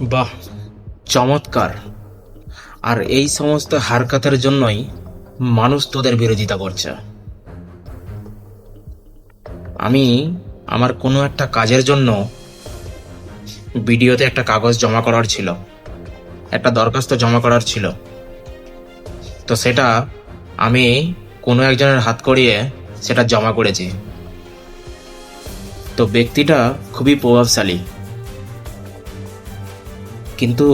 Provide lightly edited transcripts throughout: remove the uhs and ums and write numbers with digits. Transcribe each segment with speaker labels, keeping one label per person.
Speaker 1: বাহ, চমৎকার। আর এই সমস্ত হারকাতের জন্যই মানুষ তোদের বিরোধিতা করছে। আমি আমার কোনো একটা কাজের জন্য ভিডিওতে একটা কাগজ জমা করার ছিল, একটা দরখাস্ত জমা করার ছিল। তো সেটা আমি কোনো একজনের হাত করিয়ে সেটা জমা করেছি। তো ব্যক্তিটা খুবই প্রভাবশালী, কিন্তু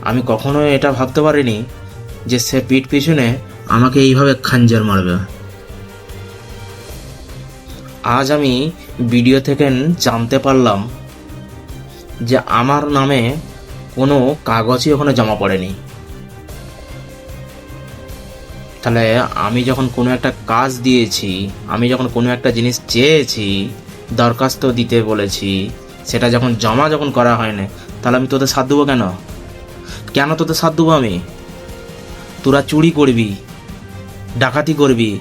Speaker 1: আমি কখনোই এটা ভাবতে পারিনি যে সে পিঠ পিছনে আমাকে এইভাবে খাঞ্জার মারবে। আজ আমি ভিডিও থেকে জানতে পারলাম যে আমার নামে কোনো কাগজই ওখানে জমা পড়েনি। তাহলে আমি যখন কোনো একটা কাজ দিয়েছি, আমি যখন কোনো একটা জিনিস চেয়েছি, দরখাস্ত দিতে বলেছি, সেটা যখন করা হয়নি, তাহলে আমি তোদের সাথ দেবো কেন? কেন তোদের সাথ দেবো আমি? তোরা চুরি করবি, ডাকাতি করবি,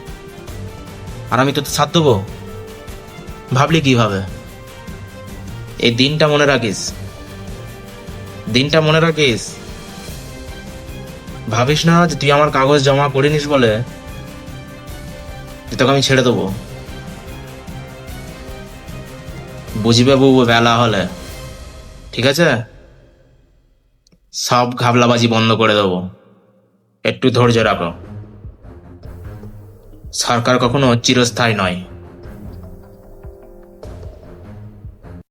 Speaker 1: আর আমি তোদের সাথ দেবো? ভাবলি কিভাবে? এই দিনটা মনে রাখিস, দিনটা মনে রাখিস। ভাবিস না যে তুই আমার কাগজ জমা করিনিস বলে যে তোকে আমি ছেড়ে দেবো। বুঝবে বুঝবো বেলা হলে, ঠিক আছে? সব ঘাবলাবাজি বন্ধ করে দেবো। একটু ধৈর্য রাখো। সরকার কখনো চিরস্থায়ী নয়।